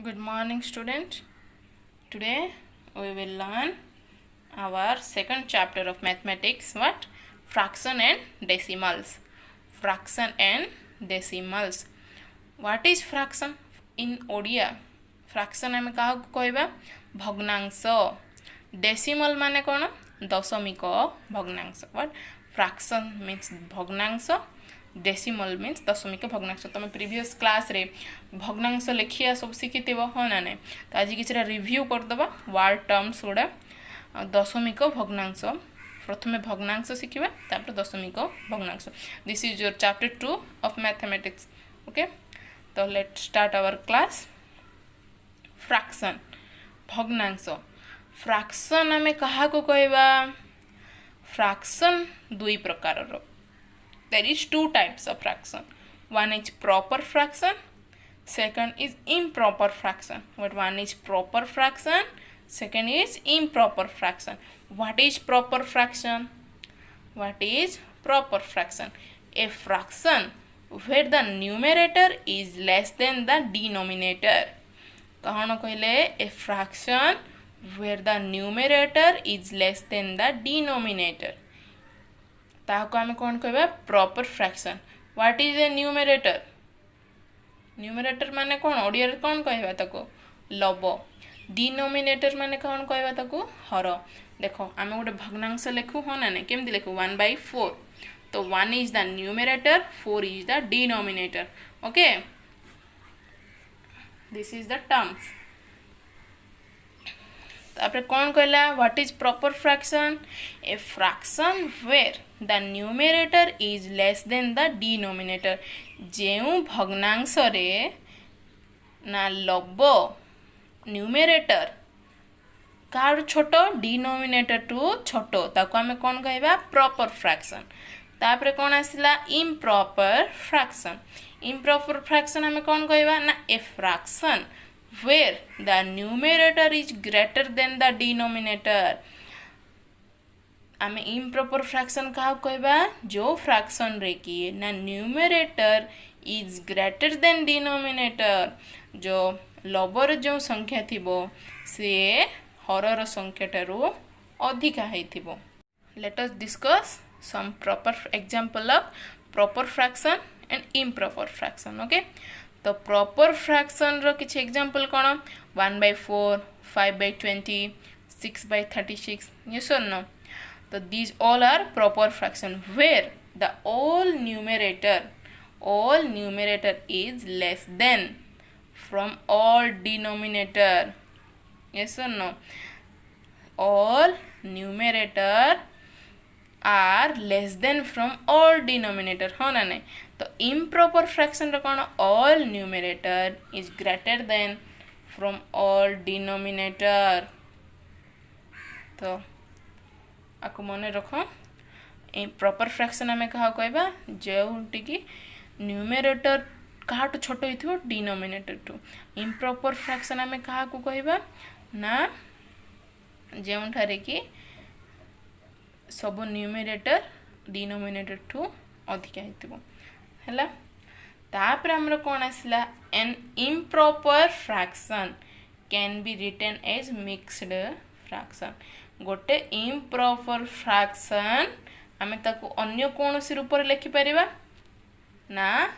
Good morning, student. Today we will learn our second chapter of mathematics. What? Fraction and decimals. Fraction and decimals. What is fraction in Odia? Fraction आम क्या कहवा भग्नांश. Decimal माने कौन? दशमिक भग्नांश. What? Fraction means भग्नांश. Decimal means दशमिक भग्नांश. तुम प्रीवियस क्लास रे भग्नांश लेखिया सब शिखिथिब हाँ ना नहीं. तो आज किसी रिव्यू करदबा वर्ड टर्म्स गुड़ा. दशमिक भग्नांश प्रथमे भग्नांश शिखा तापर दशमिक भग्नांश. This is your chapter 2 of mathematics. Okay, तो let start our class. Fraction भग्नांश. फ्रैक्शन आम क्या कहवा? फ्रैक्शन दुई प्रकार. There is two types of fraction. One is proper fraction, second is improper fraction. What? One is proper fraction, second is improper fraction. What is proper fraction? What is proper fraction? A fraction where the numerator is less than the denominator. कौन कहले? A fraction where the numerator is less than the denominator. ताको आम कौन कहबा? Proper fraction. What is a numerator? Numerator माने कौन? ओडिया रे कौन कहबा ताको? लब. डिनोमिनेटर माने कौन कहबा ताको? हर. देखो आम गोटे भग्नांश लिखु हाँ ना नहीं. केमती लिखु? 1/4. तो 1 is the numerator, 4 is the denominator. Okay, this is the terms. तापर कौन कहला? What is proper fraction? A fraction where the numerator is less than the denominator. जो भग्नांश रे ना लब न्यूमरेटर कार छोट, डिनोमिनेटर टू छोट, ताको आमे कौन कहबा? Proper fraction. तापर कौन आसिला? Improper fraction. इम्प्रॉपर फ्रैक्शन आमे कौन कहबा? ना a fraction where the numerator is greater than the denominator. आम improper fraction क्या कहबा? जो फ्रैक्शन रे कि ना numerator is greater than denominator. जो लबर जो संख्या थिबो से हरर संख्या ठारू अधिका हेथिबो. Let us discuss some proper example of proper fraction and improper fraction. Okay, तो प्रॉपर फ्रैक्शन रो किछि एग्जांपल कोन? 1/4, 5/20, 6/36. yes or no? तो these all are proper fraction where the all numerator is less than from all denominator. yes or no? All numerator are less than from all denominator. हाँ ना नहीं. तो improper fraction रो कौन? all numerator is greater than from all denominator. तो आपको मन रखो proper fraction आम क्या कहबा? जोटी कि न्यूमरेटर क्या छोट हो डिनोमिनेटर टू. इम्प्रॉपर फ्रैक्शन आम क्या कहबा? ना जो कि सब न्यूमरेटर डिनोमिनेटर टू अधिका हेतिबो. हैला. तापर हमर कोन आसला? An improper fraction can be written as mixed fraction. गोटे इम्प्रॉपर फ्रैक्शन आमे ताको अन्य कोनोसी रूप रे लिखि परिबा ना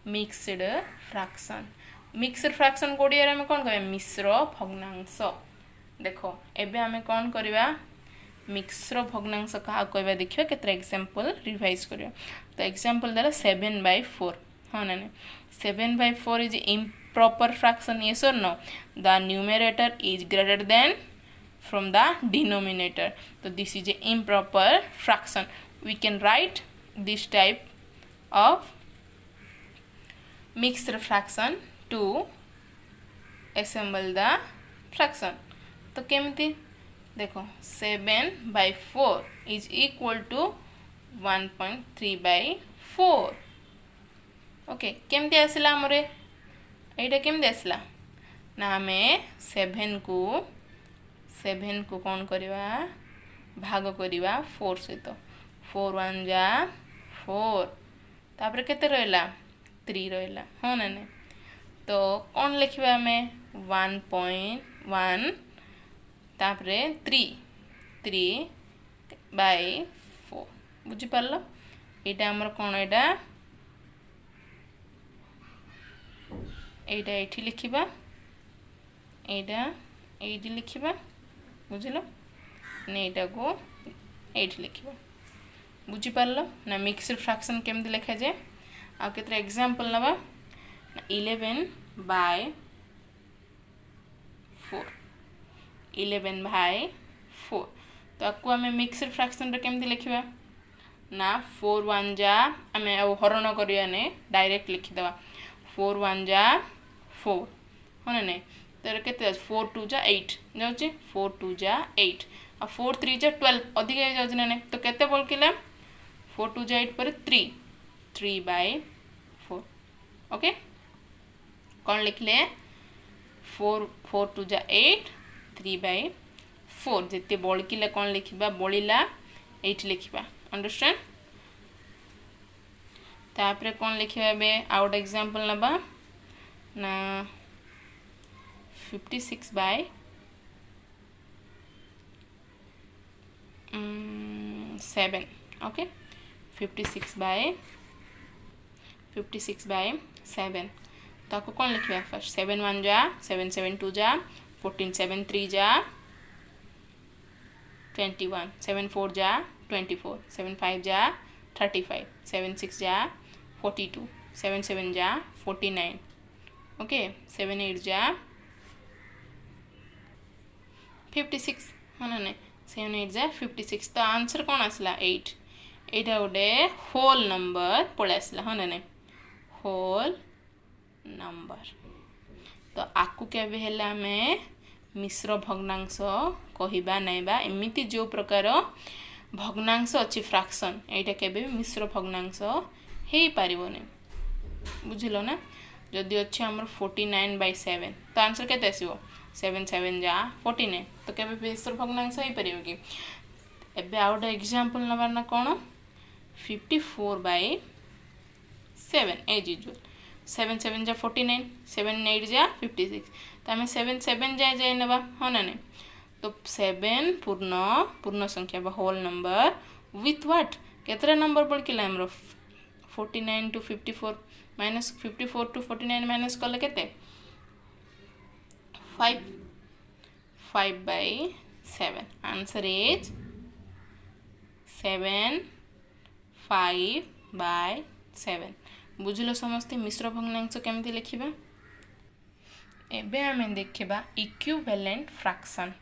मिक्स्ड फ्रैक्शन. मिक्स्ड फ्रैक्शन कोडिया रे हम कोन कहबा? मिश्र भग्नांश. देखो एबे आमे कोन करबा? मिक्स्र भग्नांश क्या कहबा? देखिए केतरा एग्जांपल रिवाइज करियो. तो एग्जांपल देला 7/4. हाँ ना नहीं. 7/4 is improper fraction. yes or no? The numerator is greater than from the denominator. So this is a improper fraction. We can write this type of mixed fraction to assemble the fraction. तो केमती देखो 7/4 is equal to 1.3/4. Okay, केमती आसला हमरे? एटा केमती आसला ना आमे 7 को कौन करवा? भाग करवा 4 सहित. 4 1 जा 4. तापर केते रहला? 3 रहला. हाँ ना नहीं. तो कौन लिखा आम 1.1 तापरे 3/4 बुझिपार यहाँ आमर कौन यहाँ ये लिखा यहाँ ये लिखा बुझल यहाँ को ये लिखा बुझिपार ना मिक्सड फ्रैक्शन केमती लिखा जाए आ केतरा एग्जांपल नवा 11/4 11/4 तो आपको आम मिक्सड फ्रैक्शन केमती लिखा ना 4 1 जा आम हरण करिया ने डायरेक्ट लिखिदेवा 4 1 जा 4 हाँ ना नहीं तर के 4 2 जा 8 जाऊँगी 4 2 जा 8 आ 4 3 जा 12 अधिक जाऊँगी ना तो केते बोल किला 4 2 जा 8 पर 3/4 ओके कौन लिखले 4 2 जा 8 3/4 जिते बड़किले कौन लिखा बड़ा 8 लिखा अंडरस्टैंड तापर कौन लिखा आउट एग्जांपल नबा ना 56/7 ओके 56/7 तो आपको कौन लिखा फर्स्ट 7 1 जा 7 7 2 जा 14 7 3 जा 21 7 4 जा 24 7 5 जा 35 7 6 जा 42 7 7 जा 49 ओके 7 8 जा 56 हाँ ना 7 8 जा 56 तो आंसर कौन आसला 8 एटा गोटे होल नंबर पलि आसला हाँ ना होल नंबर तो आकु केबे हेला में मिश्र भग्नांश कहिबा नाइबा एमिति जो प्रकार भग्नांश अच्छी फ्रैक्शन एटा केबे मिश्र भग्नांश हे पारिबोनी बुझिलो ना जदि अच्छे हमर 49/7 तो आंसर केते आसीबो 7 7 जा 49 तो केबे मिश्र भग्नांश हे परिबो कि एबे आउट एग्जांपल नबार ना कोन 54/7 एज यूजुअल 7 7 जा 49 7 8 जा 56 तो आम 7 7 जाए नवा हाँ ना नहीं तो 7 पूर्ण संख्या होल नंबर विथ व्हाट केतरा नंबर पड़ के 49 to 54 माइनस 54 to 49 माइनस कले केते 5/7 आंसर इज 7/5/7 बुझिल समस्ते मिश्र भग्नांश केमती लिखिबा एबे आमे देखिबा इक्विवेलेंट फ्रैक्शन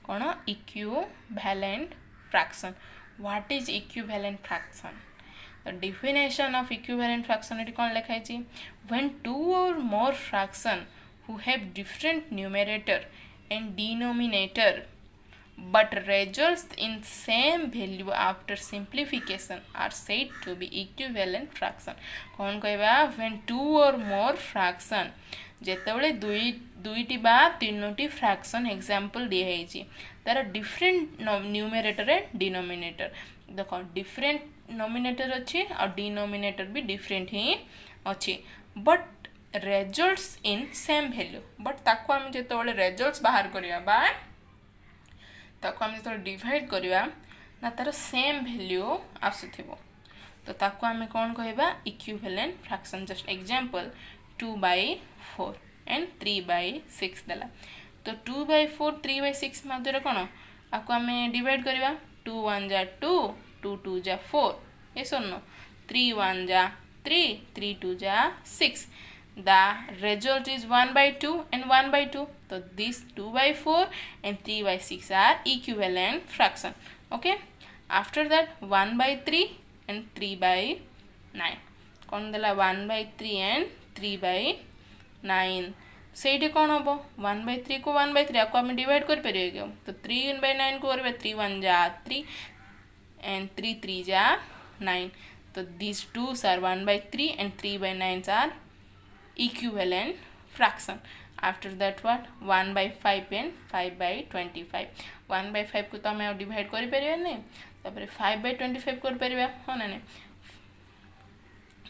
कोन equivalent fraction what is equivalent fraction the definition of equivalent fraction एटी कोन लिखा है when two or more fraction who have different numerator and denominator but results in same value after simplification are said to be equivalent fraction कौन कहबा when two or more fraction जेतेबेले दुईटी बा तीनोटी fraction example दिया है तार different numerator and denominator देखो different nominator अच्छी और denominator भी डिफरेंट ही अच्छी but results in same value but ताको हम जेतेबेले रिजल्ट्स बाहर करिया बा ताको हम जो डिवाइड करवा ना तार सेम वैल्यू आसुथिबो तो ताको हम कौन कहबा equivalent fraction just example 2/4 and 3/6 देला तो 2/4 3/6 मध्य कौन आपको आम डिवाइड करवा 2 1 जा 2 2 2 जा 4 ये सुन 3 1 जा 3 3 2 जा 6 the result is 1/2 and 1/2 so these 2/4 and 3/6 are equivalent fraction okay after that 1/3 and 3/9 कौन देला 1/3 and 3/9 सेठी कौन हम 1/3 को 1/3 आपको आम डिवाइड कर परिए कि तो 3/9 को करबे 3 1 जा 3 and 3 3 जा 9 तो these twos are 1/3 and 3/9 are equivalent fraction after that what 1/5 and 5/25 1/5 को तो हमें डिवाइड कर परिया नहीं तापर 5/25 कर परिया हाँ ना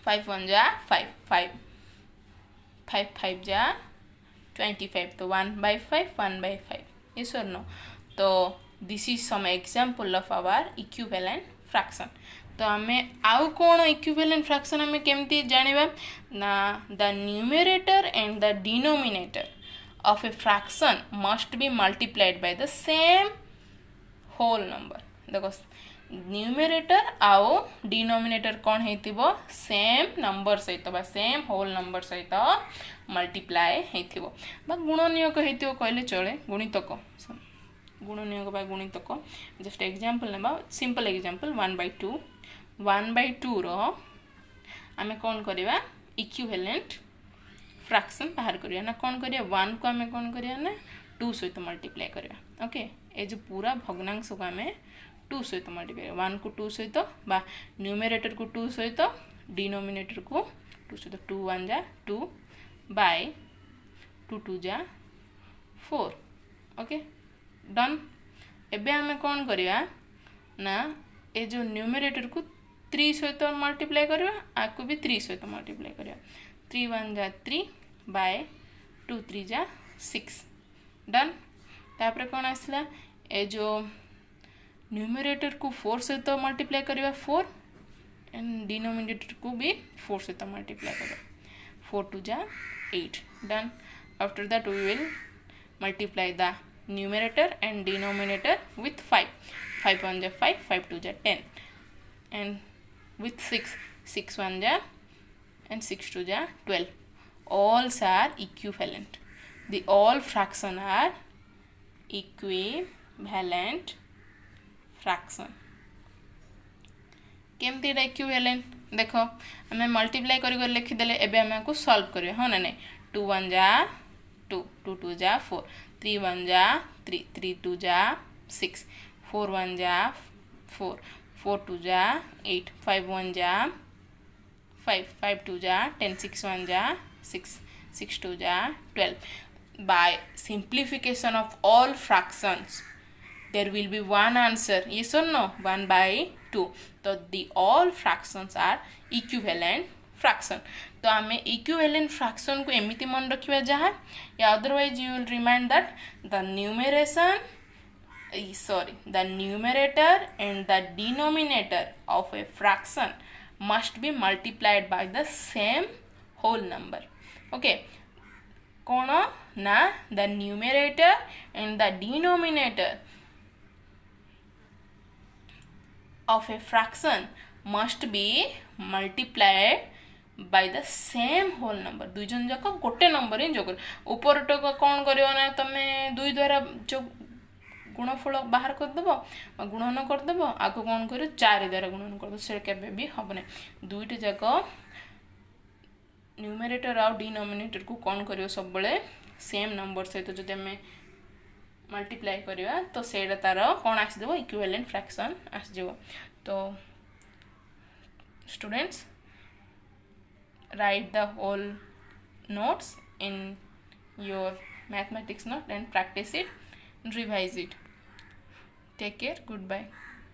5 1 जा 5 5 5 5 जा 25. तो 1/5, 1/5. Yes or no? तो this is some example of our equivalent fraction. तो आमे आउ कौन इक्विवेलेंट फ्रैक्शन आमे केमती जानिबा ना the numerator and the denominator of a fraction must be multiplied by the same whole number. देखो न्यूमरेटर आउ डिनोमिनेटर कौन हेतिबो सेम नंबर सहित बा सेम होल नंबर सहित मल्टीप्लाई हेतिबो बा गुणनीयक हेतिबो कहले चले गुणितक गुणनीयक बा गुणितक. जस्ट एग्जांपल नेबा सिंपल एग्जांपल 1/2 1/2 रो आमे कौन करिवा इक्विवेलेंट फ्रैक्शन बाहर करिया ना कौन करिया 1 को आमे कौन करिया ना 2 सहित मल्टीप्लाई करिया. ओके ए जो पूरा भग्नांश को आमे 2 सहित मल्टीप्लाई 1 को 2 सहित बा न्यूमरेटर को 2 सहित डिनोमिनेटर को 2 सहित 2 1 जा 2 बाय 2 2 जा 4. Okay done. एबे आमे कौन करिया ना ए जो न्यूमरेटर को 3 सहित मल्टीप्लाई करिया आकु भी 3 सहित मल्टीप्लाई करिया 3 1 जा 3 बाय 2 3 जा 6. डन. तापर कौन आसला ए जो न्यूमरेटर को 4 सहित मल्टीप्लाई करिया 4 एंड डिनोमिनेटर को भी 4 सहित मल्टीप्लाई करिया 4 2 जा 8. Done. After that we will multiply the numerator and denominator with 5 5 1 ja 5 5 2 ja 10 and with 6 6 1 ja and 6 2 ja 12. All are equivalent. The all fraction are equivalent fraction. केमती equivalent देखो आम multiply कर लिखिदेले एबे आम को सॉल्व करिया हाँ ना नहीं 2 1 जा 2 2 2 जा 4 3 1 जा 3 3 2 जा 6 4 1 जा 4 4 2 जा 8 5 1 जा 5 5 2 जा 10 6 1 जा 6 6 2 जा 12. By simplification of all fractions there will be one answer. Yes or no? 1/2. So the all fractions are equivalent fraction. तो आम इक्विवेलेंट फ्रैक्शन को एमती मन रखा जहाँ या otherwise you will remind that the numerator and the denominator of a fraction must be multiplied by the same whole number. Okay कौन ना the numerator and the denominator of a fraction must be multiplied by the same whole number. दुई जन जाक गोटे number ही जोग ऊपर टक कौन कर तुम्हें 2 द्वारा जो गुणफल बाहर करदेव गुणन करदेव आगे कौन कर 4 द्वारा गुणन करदेव से केबे भी हम ना. दुईट जाक न्यूमरेटर आउ डिनोमिनेटर को कौन कर सब बड़े सेम नंबर सहित जो आम मल्टीप्लाई करवा तो सेटा तार कौन आसदेव इक्विवेलेंट फ्रैक्शन आसଯିव. तो students write the whole notes in your mathematics note and practice it, revise it. Take care. Goodbye.